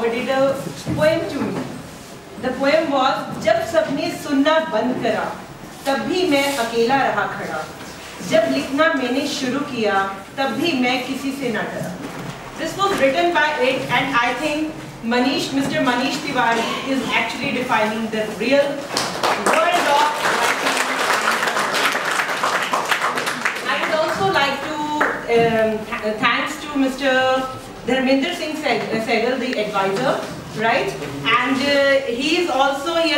forwarded a poem to me. The poem was, जब सबने सुनना बंद करा, तब भी मैं अकेला रहा खड़ा. जब लिखना मैंने शुरू किया, तब भी मैं किसी से न डरा. This was written by it, and I think Mr. Manish Tiwari is actually defining the real world of writing. I would also like to thanks to Mr. Dharmender Singh Sehgal, the advisor, right? And he has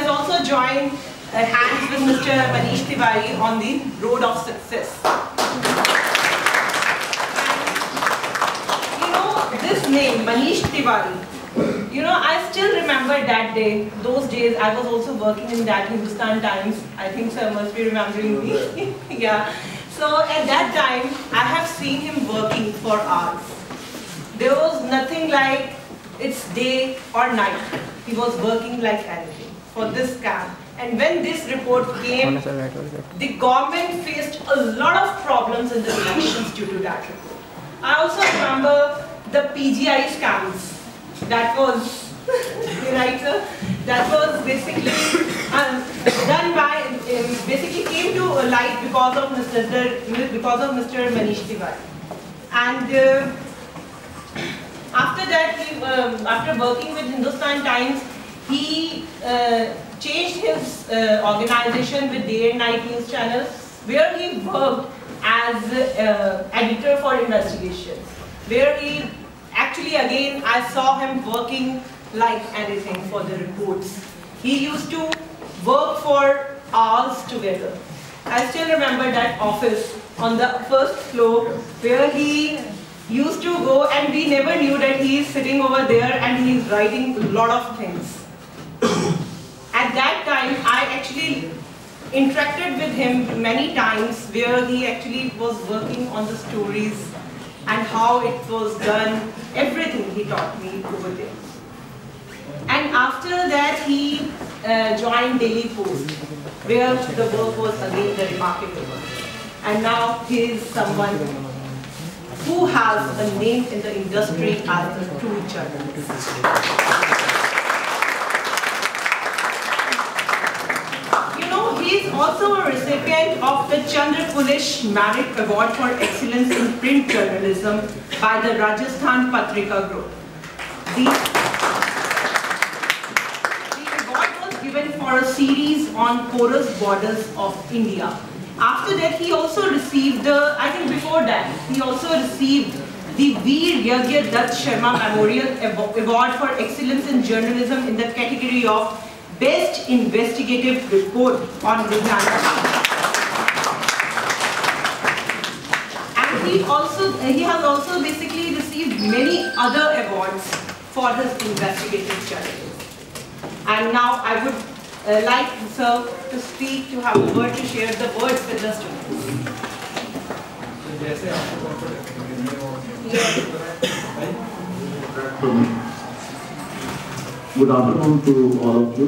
also joined hands with Mr. Manish Tiwari on the road of success. You know, this name, Manish Tiwari, you know, I still remember that day, those days. I was also working in that Hindustan Times. I think sir must be remembering me. Yeah. So at that time, I have seen him working for hours. There was nothing like it's day or night. He was working like anything for this camp. And when this report came, the government faced a lot of problems in the elections due to that report. I also remember the PGI scams. That was, right sir? That was basically done by, basically came to light because of Mr. Manish Tiwari. And after that, after working with Hindustan Times, he changed his organization with day and night news channels, where he worked as editor for investigations, where he actually, again, I saw him working like anything for the reports. He used to work for hours together. I still remember that office on the first floor where he used to go, and we never knew that he is sitting over there and he is writing a lot of things. At that time, I actually interacted with him many times, where he actually was working on the stories and how it was done, everything he taught me over there. And after that, he joined Daily Post, where the work was again the remarkable one. And now he is someone who has a name in the industry as a true journalist. You know, he is also a recipient of the Chandra Pulish Merit Award for Excellence in Print Journalism by the Rajasthan Patrika Group. The award was given for a series on porous borders of India. After that, he also received I think before that, he also received the Veer Yagya Dutt Sharma Memorial Award for Excellence in Journalism in the category of Best Investigative Report on Vijnana. And he has also basically received many other awards for his investigative journalism. And now I would like sir to speak, to have a word, to share the words with the students. Good afternoon to all of you.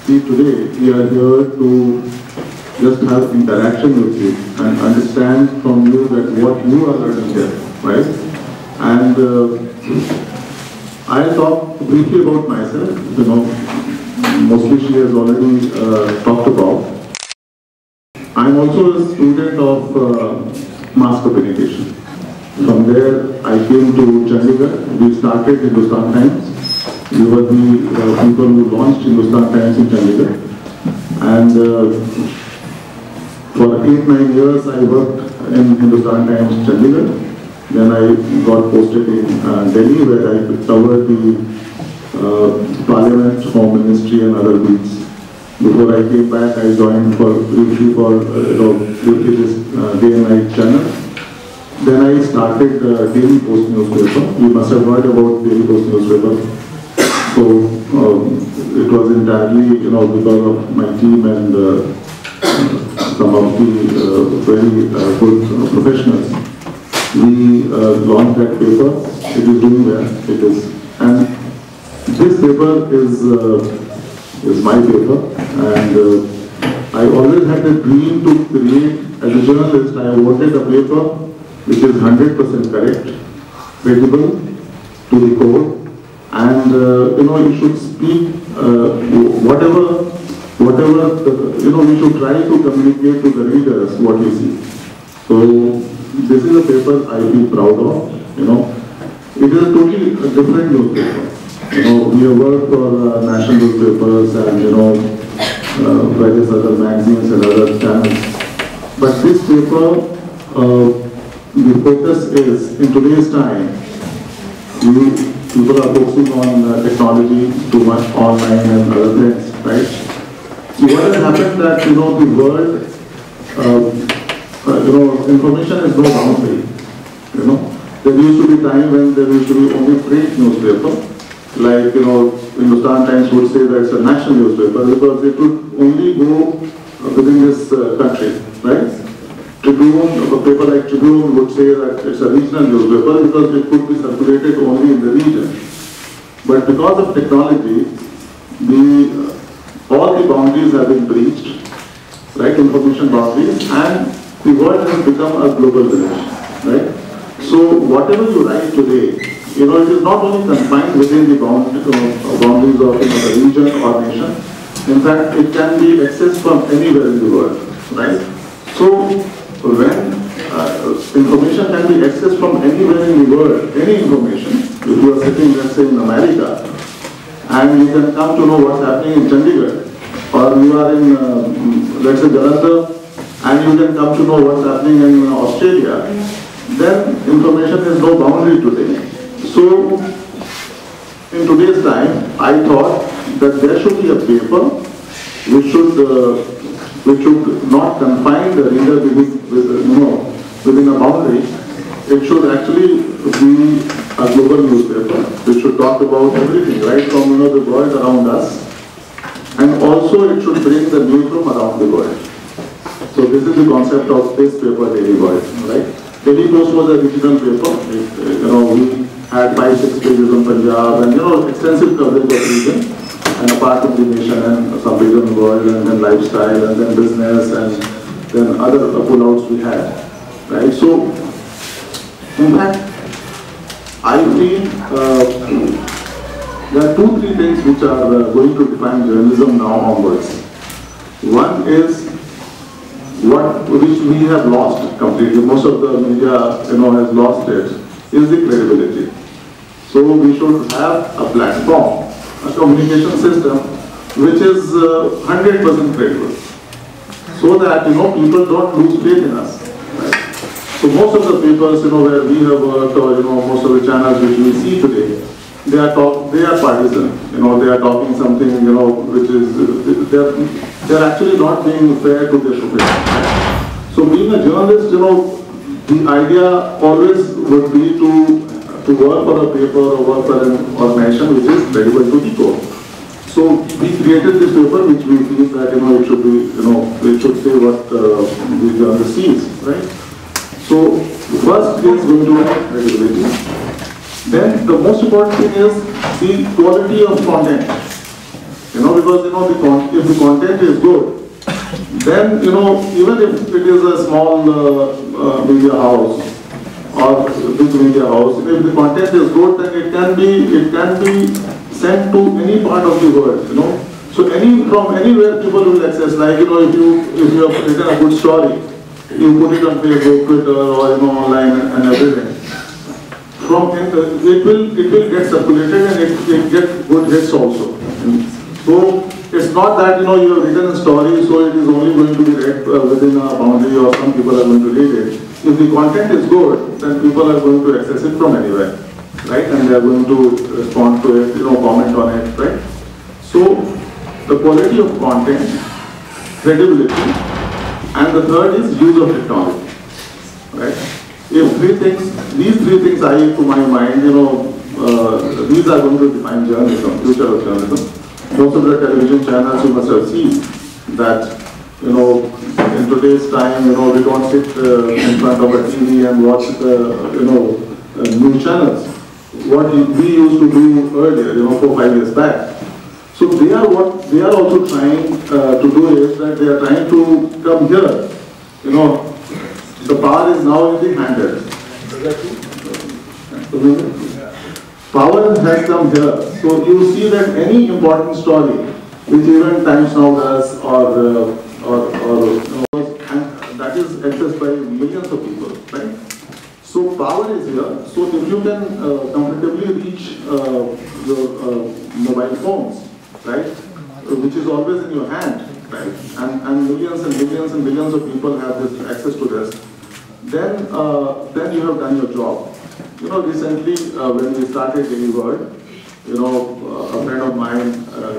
See, today we are here to just have interaction with you and understand from you that what you are learning here, right? And I'll talk briefly about myself. You know, mostly she has already talked about. I'm also a student of mass communication. From there, I came to Chandigarh. We started Hindustan Times. We were the people who launched Hindustan Times in Chandigarh. And for 8-9 years, I worked in Hindustan Times Chandigarh. Then I got posted in Delhi, where I covered the Parliament, Home Ministry and other beats. Before I came back, I joined briefly for this day and night channel. Then I started Daily Post newspaper. You must have heard about Daily Post newspaper. So it was entirely, because of my team and some of the very good professionals. We launched that paper. It is doing well. It is, and this paper is my paper. And I always had a dream to create. As a journalist, I wanted a paper which is 100% correct, credible, to the core, and you should speak whatever we should try to communicate to the readers what we see. So this is a paper I feel proud of. It is a totally different newspaper. We have worked for national newspapers and various other magazines and other channels. But this paper, the focus is, in today's time, people are focusing on technology too much, online and other things, right? So what has happened that, the world, information is no boundary, There used to be time when there used to be only print newspaper, like, Hindustan Times would say that it's a national newspaper because it would only go within this country, right? Tribune, a paper like Tribune would say that it's a regional newspaper because it could be circulated only in the region. But because of technology, all the boundaries have been breached, right? Information boundaries, and the world has become a global village, right? So whatever you write today, it is not only confined within the boundaries of the region or nation. In fact, it can be accessed from anywhere in the world, right? So when information can be accessed from anywhere in the world, any information, if you are sitting, let's say, in America, and you can come to know what's happening in Chandigarh, or you are in, let's say, Jalandhar, and you can come to know what's happening in Australia, then information has no boundary today. So, in today's time, I thought that there should be a paper which should not confine the reader within a boundary. It should actually be a global newspaper which should talk about everything, right from the world around us, and also it should bring the newsroom around the world. So this is the concept of this paper, Daily World, right? Daily Post was a digital paper. We had 5-6 pages on Punjab and extensive coverage of region and a part of the nation and some region of the world, and then lifestyle, and then business, and then other pullouts we had, right? So, in fact, I feel there are 2-3 things which are going to define journalism now onwards. One is which we have lost completely. Most of the media, has lost it, is the credibility. So we should have a platform, a communication system which is 100% credible, so that people don't lose faith in us. Right? So most of the papers where we have worked, or most of the channels which we see today, they are partisan. They are talking something which is they're actually not being fair to their profession. Right? So being a journalist, the idea always would be to work for a paper or work for an organization which is credible to the core. So we created this paper which we feel that it should be it should say what the journalist sees, right? So first is going to have credibility. Then the most important thing is the quality of content. Because if the content is good, then even if it is a small media house or big media house, if the content is good, then it can be sent to any part of the world. So from anywhere people will access. Like if you have written a good story, you put it on Facebook, Twitter, or online and everything. It will get circulated and it get good hits also. So it's not that you have written a story, so it is only going to be read within a boundary, or some people are going to read it. If the content is good, then people are going to access it from anywhere, right? And they are going to respond to it, comment on it, right? So the quality of content, credibility, and the third is use of technology, right? If these three things to my mind, these are going to define journalism, future of journalism. Most of the television channels you must have seen that, in today's time, we don't sit in front of a TV and watch the news channels. What we used to do earlier, 4-5 years back. So what they are also trying to do is that they are trying to come here. The power is now in the handheld. power has come here. So you see that any important story, which even Times Now does, and that is accessed by millions of people, right? So power is here. So if you can comfortably reach your mobile phones, right, which is always in your hand, right, and millions and billions and billions of people have this access to this, then you have done your job. You know, recently when we started Daily World, you know, a friend of mine,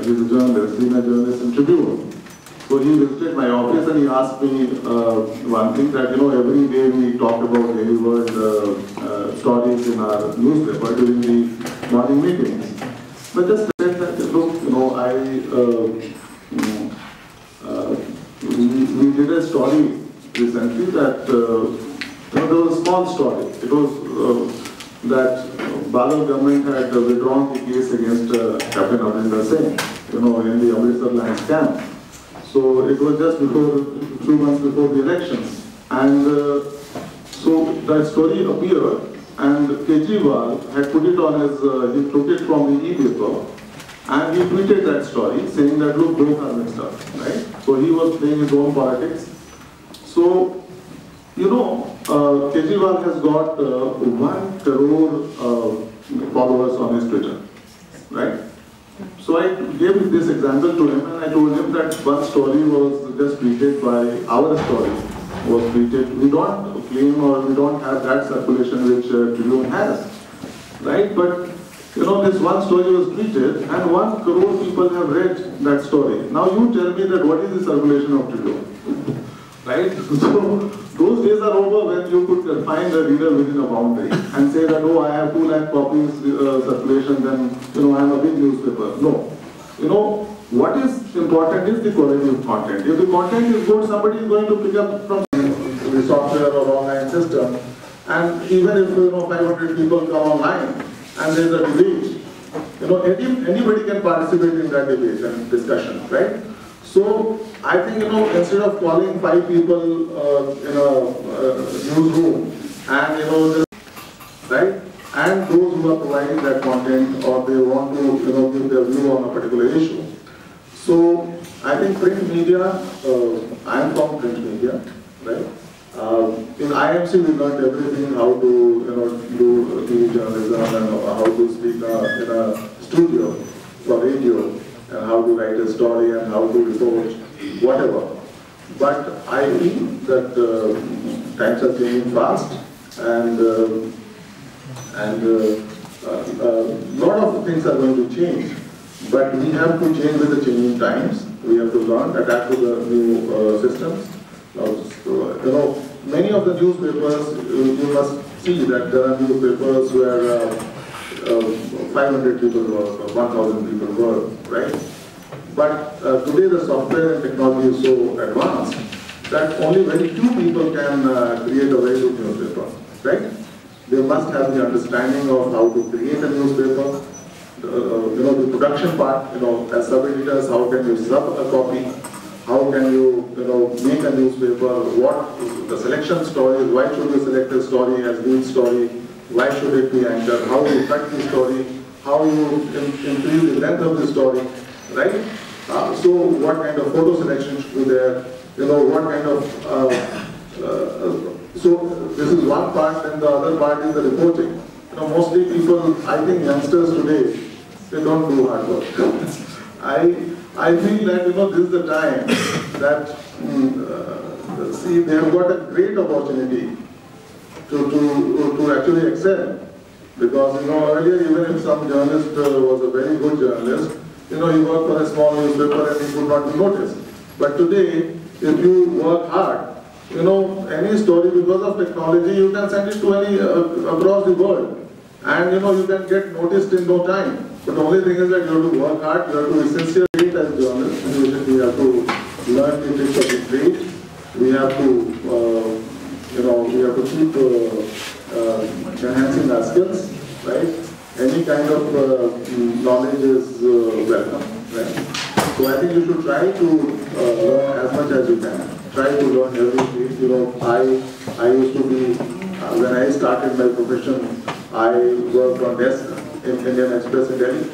he's a journalist, senior journalist in Tribune. So he visited my office and he asked me one thing that, you know, every day we talked about Daily World stories in our newspaper during the morning meetings. But just said that, look, you know, we did a story recently that, you know, there was a small story. It was that Badal government had withdrawn the case against Captain Amrinder Singh, you know, in the Amritsar Lions camp. So it was just before, 2 months before the elections. And so that story appeared and Kejriwal had put it on his, he took it from the e-paper and he tweeted that story saying that, look, both are mixed up, right? So he was playing his own politics. So, you know, Kejriwal has got 1 crore followers on his Twitter, right? So I gave this example to him and I told him that one story was just tweeted by our story, was tweeted. We don't claim or we don't have that circulation which Tribune has, right? But you know, this one story was tweeted and 1 crore people have read that story. Now you tell me that what is the circulation of Tribune, right? So those days are over when you could find a reader within a boundary and say that, oh, I have 2 lakh copies circulation, then, you know, I am a big newspaper. No. You know, what is important is the quality of content. If the content is good, somebody is going to pick up from the software or online system. And even if, you know, 500 people come online and there is a debate, you know, anybody can participate in that debate and discussion, right? So, I think, you know, instead of calling 5 people in a newsroom and, you know, right, and those who are providing that content or they want to, you know, give their view on a particular issue. So, I think print media, I am from print media, right? In IMC we learned everything, how to, you know, do TV journalism and how to speak in a studio for radio, and how to write a story and how to report, whatever. But I feel that times are changing fast and a lot of things are going to change. But we have to change with the changing times. We have to learn, adapt to the new systems. You know, many of the newspapers, you must see that there are newspapers where 500 people work or 1,000 people work, right? But today the software and technology is so advanced that only very few people can create a very good newspaper, right? They must have the understanding of how to create a newspaper, you know, the production part, you know, as sub-editors, how can you sub a copy, how can you, you know, make a newspaper, what the selection stories, why should you select a story as lead story, why should it be anchored, how you cut the story, how you increase the length of the story, right? So what kind of photo selection should be there, you know, what kind of, so this is one part, and the other part is the reporting. You know, mostly people, I think youngsters today, they don't do hard work. I feel that, you know, this is the time that, see, they have got a great opportunity to actually excel. Because, you know, earlier even if some journalist was a very good journalist, you know, he worked for a small newspaper and he could not be noticed. But today, if you work hard, you know, any story, because of technology, you can send it to any, across the world. And, you know, you can get noticed in no time. But the only thing is that you have to work hard, you have to be sincere as journalists. We have to learn the tricks of the trade. We have to, you know, we have to keep enhancing our skills, right? Any kind of knowledge is welcome, right? So I think you should try to learn as much as you can. Try to learn everything. You know, I used to be, when I started my profession, I worked on desk in Indian Express in Delhi,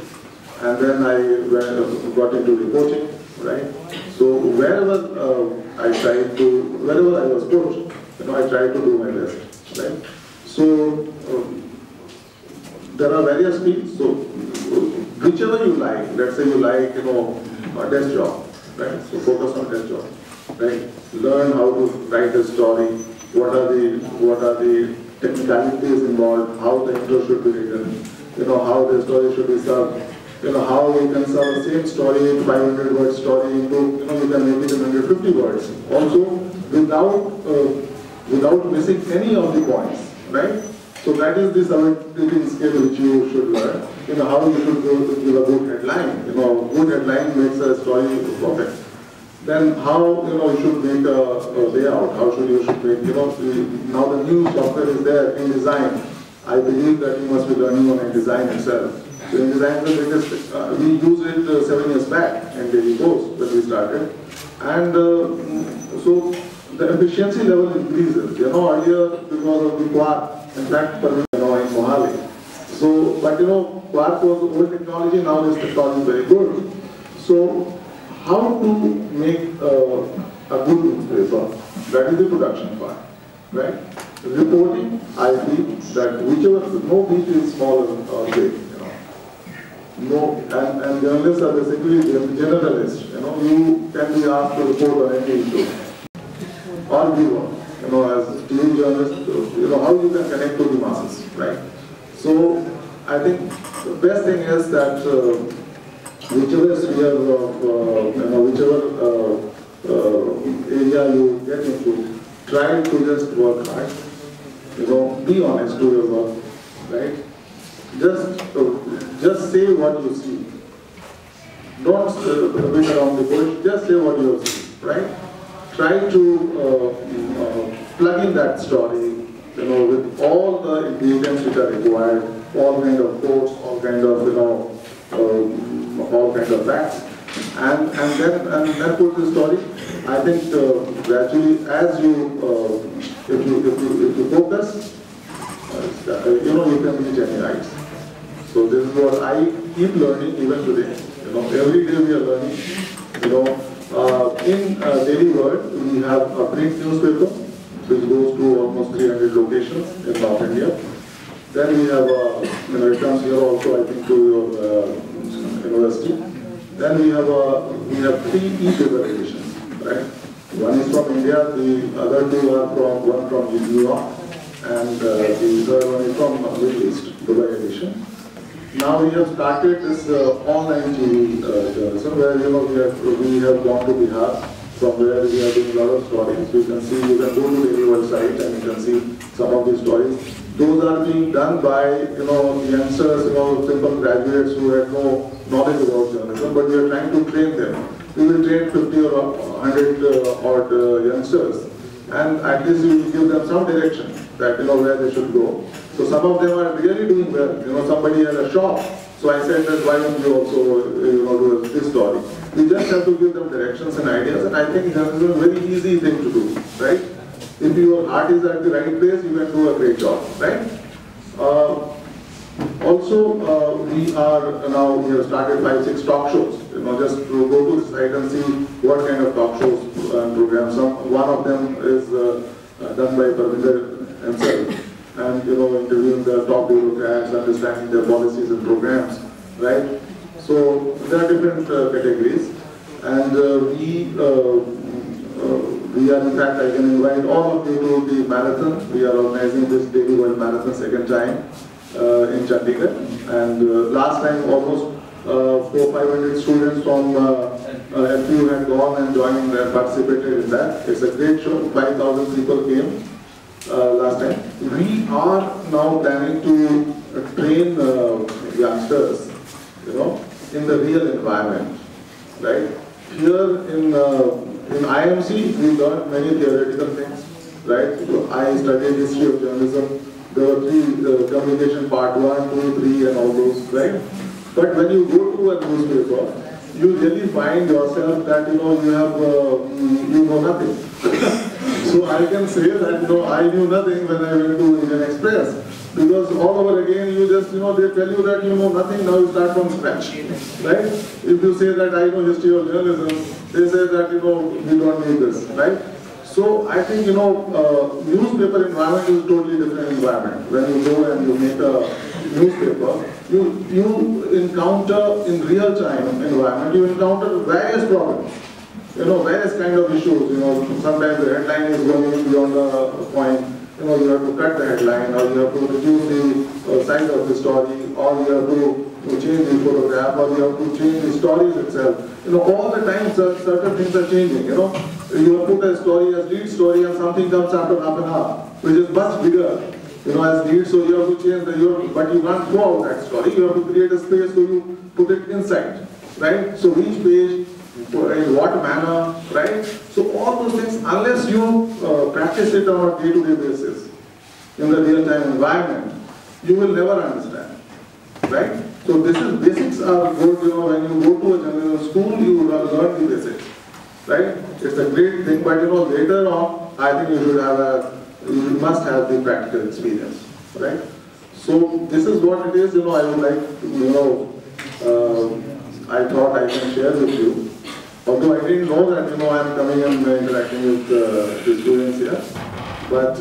and then I got into reporting, right? So wherever I was put, I tried to do my best, right? So there are various fields. So whichever you like, let's say you like, a desk job, right? So focus on desk job, right? Learn how to write a story. What are the technicalities involved? How the intro should be written? How the story should be served. How you can serve the same story, 500-word story into, you can make it in 150 words. Also, without missing any of the points, right? So that is the submitting skill which you should learn. How you should go to give a good headline. Good headline makes a story perfect. Then how, you should make a layout. How should you make, now the new software is there in design. I believe that you must be learning on design itself. So in design, we used it 7 years back in Daily Post when we started. And so the efficiency level increases. Earlier because of the Quark, in fact, in Mohali. So, but Quark was old technology, now this technology is very good. So, how to make a good newspaper? That is the production part, right? Reporting, I feel that no beat is small or big, No, and journalists are basically generalists. You can be asked to report on any issue or give one. As a TV journalist, how you can connect to the masses, right? So I think the best thing is that whichever sphere of, whichever area you get into, try to just work hard. Be honest to your work, right? Just say what you see. Don't beat around the bush. Just say what you see, right? Try to plug in that story, with all the ingredients which are required, all kind of quotes, all kind of, all kind of facts, and then put the story. I think gradually, as you, if you focus, you can reach any heights. So this is what I keep learning even today. Every day we are learning. In Daily World, we have a print newspaper which goes to almost 300 locations in North India. Then we have it comes here also, I think, to your university. Then we have 3 e-paper editions, right? One is from India, the other 2 are one from New York, and the third one is from Middle East, Dubai edition. Now we have started this online TV journalism where we have gone to Bihar, from where we are doing a lot of stories. You can go to the website and you can see some of these stories. Those are being done by youngsters, simple graduates who had no knowledge about journalism, but we are trying to train them. We will train 50 or 100 odd youngsters, and at least we will give them some direction that where they should go. So some of them are really doing well. Somebody has a shop. So I said that why don't you also do this story? We just have to give them directions and ideas, and I think that is a very easy thing to do, right? If your heart is at the right place, you can do a great job, right? Also, we have started 5-6 talk shows. Just to go to the site and see what kind of talk shows and programs. One of them is done by Parvinder himself. And interviewing the top bureaucrats, understanding their policies and programs, right? So there are different categories, and we are, in fact, I can invite all of you to the marathon. We are organizing this Daily World Marathon second time in Chandigarh, and last time almost 400-500 students from FU had gone and joined and participated in that. It's a great show. 5,000 people came. Last time. We are now planning to train youngsters, in the real environment, right? Here in IMC, we learned many theoretical things, right? I studied history of journalism. There were 3 communication part 1, 2, 3, and all those, right? But when you go to a newspaper, you really find yourself that you know nothing. So I can say that I knew nothing when I went to Indian Express. Because all over again, you just, they tell you that you know nothing, now you start from scratch, right? If you say that I know history or journalism, they say that, we don't need this, right? So I think, newspaper environment is a totally different environment. When you go and you make a newspaper, you encounter in real time environment, you encounter various problems. Various kind of issues, sometimes the headline is going beyond the point, you have to cut the headline, or you have to reduce the size of the story, or you have to change the photograph, or you have to change the stories itself. All the time certain things are changing, You have put a story as lead story and something comes after half an hour, which is much bigger, as lead, so you have to change but you can't throw out that story, you have to create a space so you put it inside, right? So each page, in what manner, right? So all those things, unless you practice it on a day-to-day basis, in the real-time environment, you will never understand, right? So basics are good, when you go to a journalism school, you learn the basics, right? It's a great thing, but later on, I think you must have the practical experience, right? So this is what it is, I would like to, I thought I can share with you. Although I didn't know that, I'm coming and interacting with the students here. But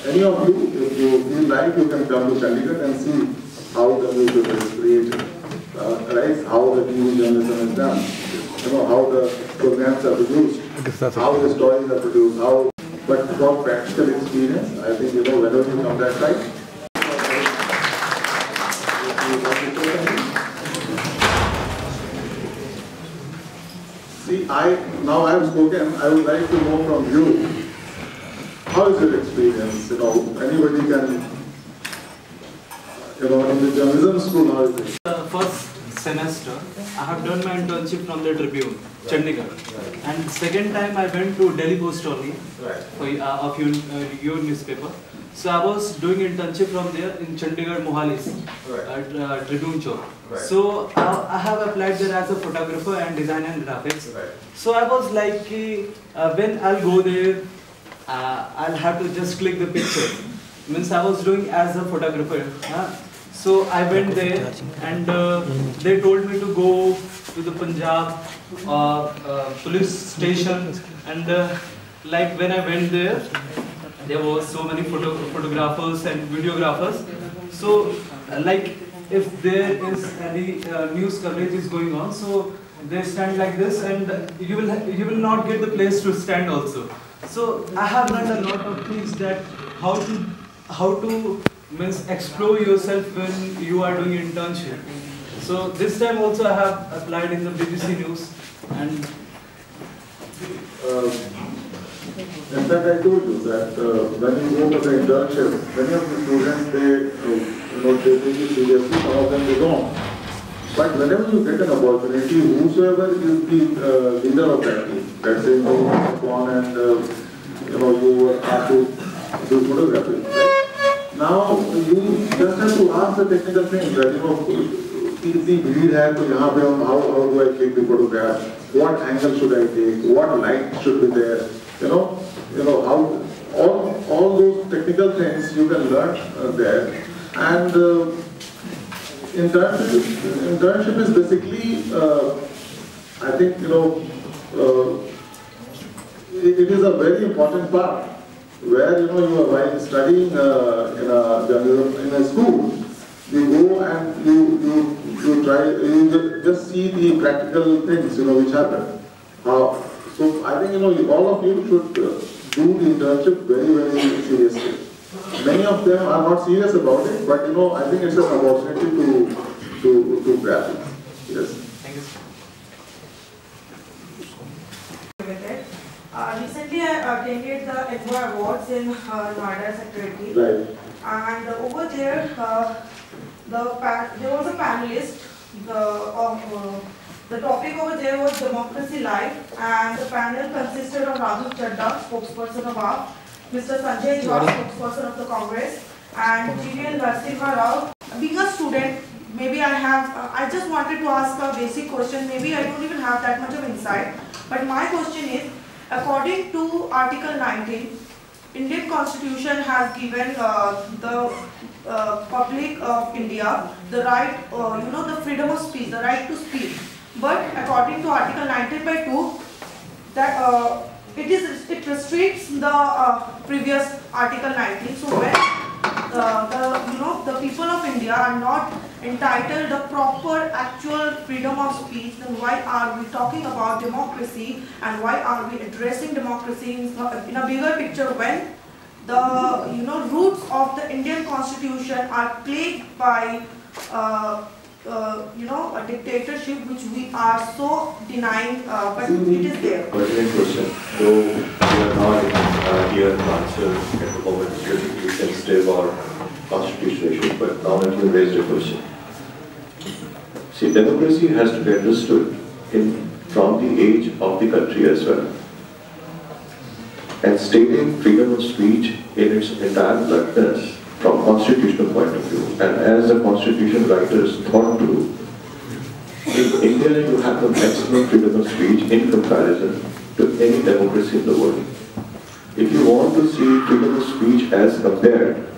any of you, if you feel like, you can come to Chandigarh and see how the newspaper is created, right? How the TV journalism is done, how the programs are produced, how the stories are produced, but for practical experience, I think, whenever you come that side, see, now I have spoken, I would like to know from you, how is your experience? Anybody can, in the journalism school, how is it? First semester, I have done my internship from the Tribune, Chandigarh. And second time I went to Delhi Post only, for your newspaper. So I was doing internship from there in Chandigarh, Mohali, at Tribune Chowk. So I have applied there as a photographer and design and graphics. So I was like, when I'll go there, I'll have to just click the picture. Means I was doing as a photographer. So I went there and they told me to go to the Punjab police station, and like when I went there were so many photographers and videographers. So like if there is any news coverage is going on, so they stand like this, and you will not get the place to stand also. So I have learned a lot of things, that how to means explore yourself when you are doing internship. So this time also I have applied in the BBC News, and in fact, I told you that when you go for the internship, many of the students, they take it seriously, some of them they don't. But whenever you get an opportunity, whosoever is the leader of that team, let's say you go on and you are asked to do photography, right? Now you just have to ask the technical things, that कितनी भीड़ है, तो यहाँ पे how do I take the photograph? What angle should I take? What light should be there? How all those technical things you can learn there. And internship is basically, I think it is a very important part where you are while studying in a journalism in a school. You go and you try, you just see the practical things, which happen. So I think, all of you should do the internship very, very seriously. Many of them are not serious about it, but I think it's an opportunity to grab it. Yes. thank you. Recently, I attended the Edward Awards in Noida Sector 80. Right. And over there, there was a panelist. The topic over there was Democracy Live, and the panel consisted of Rahul Chadda, spokesperson of AAP, Mr. Sanjay Jha, spokesperson of the Congress, and GVL Narasimha Rao. Being a student, maybe I just wanted to ask a basic question. Maybe I don't even have that much of insight. But my question is, according to Article 19, Indian Constitution has given the public of India the right, the freedom of speech, the right to speak. But according to Article 19(2), that it restricts the previous Article 19. So when the people of India are not entitled the proper actual freedom of speech, then why are we talking about democracy, and why are we addressing democracy in a bigger picture when the roots of the Indian Constitution are plagued by a dictatorship which we are so denying, but it is there. Pertinent question. Though we are not here to answer at the moment politically sensitive or constitutional issues, but now that you raised a question. See, democracy has to be understood from the age of the country as well. And stating freedom of speech in its entire bluntness from a constitutional point of view, and as the constitution writers thought to, in India you have the maximum freedom of speech in comparison to any democracy in the world. If you want to see freedom of speech as compared,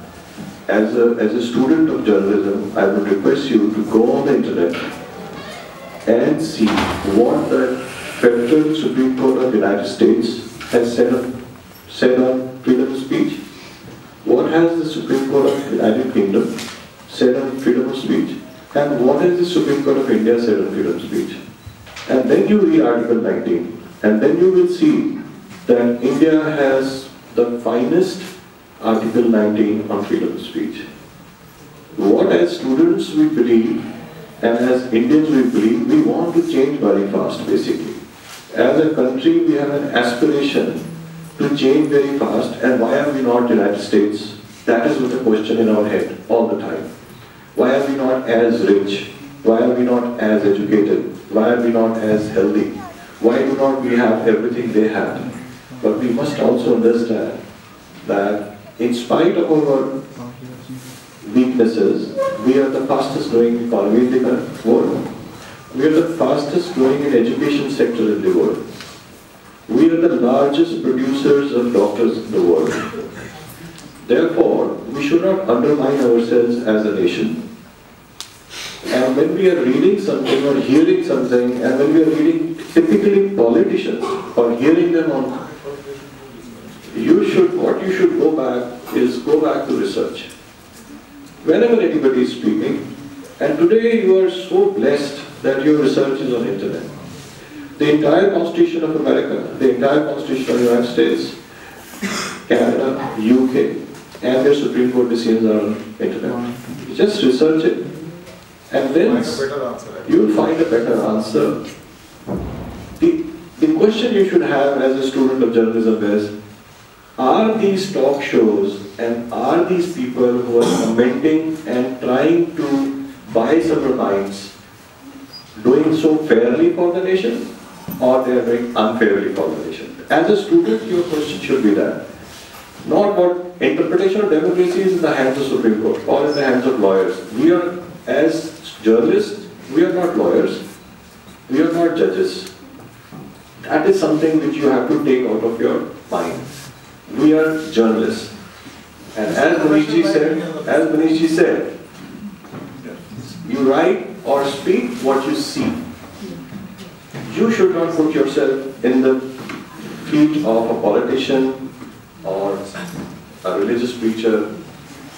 as a student of journalism, I would request you to go on the internet and see what the Federal Supreme Court of the United States has said on freedom of speech. What has the Supreme Court of the United Kingdom said on freedom of speech? And what has the Supreme Court of India said on freedom of speech? And then you read Article 19, and then you will see that India has the finest Article 19 on freedom of speech. What as students we believe, and as Indians we believe, we want to change very fast basically. As a country we have an aspiration to change very fast, and why are we not United States? That is the question in our head all the time. Why are we not as rich? Why are we not as educated? Why are we not as healthy? Why do not we have everything they have? But we must also understand that in spite of our weaknesses, we are the fastest growing economy in the world. We are the fastest growing in education sector in the world. We are the largest producers of doctors in the world. Therefore, we should not undermine ourselves as a nation. And when we are reading something or hearing something, and when we are reading typically politicians or hearing them on, what you should go back to research. Whenever anybody is speaking, and today you are so blessed that your research is on internet. The entire Constitution of America, the entire Constitution of the United States, Canada, UK, and their Supreme Court decisions are on internet. Just research it, and then you will find a better answer. The question you should have as a student of journalism is, are these talk shows and are these people who are commenting and trying to buy our minds doing so fairly for the nation, or they are doing unfairly for the nation? As a student, your question should be that. Not what interpretation of democracy is in the hands of Supreme Court or in the hands of lawyers. We are, as journalists, we are not lawyers. We are not judges. That is something which you have to take out of your mind. We are journalists. And as Manish said, you write or speak what you see. You should not put yourself in the feet of a politician or a religious preacher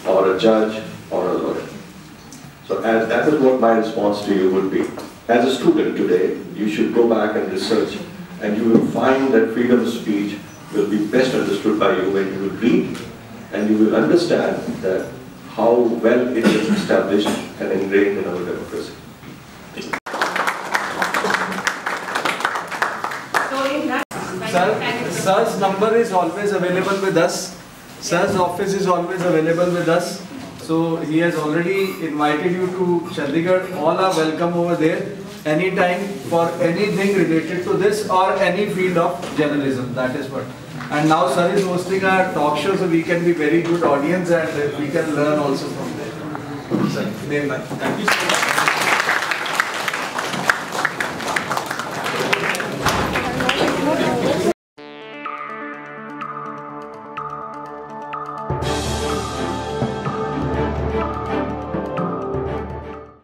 or a judge or a lawyer. So that is what my response to you would be. As a student today, you should go back and research, and you will find that freedom of speech will be best understood by you when you will read, and you will understand that how well it is established and ingrained in our democracy. Sir's number is always available with us. Sir's office is always available with us. So he has already invited you to Chandigarh. All are welcome over there anytime for anything related to this or any field of journalism. That is what. And now sir is hosting our talk show, so we can be very good audience and we can learn also from there. Sir, thank you so much.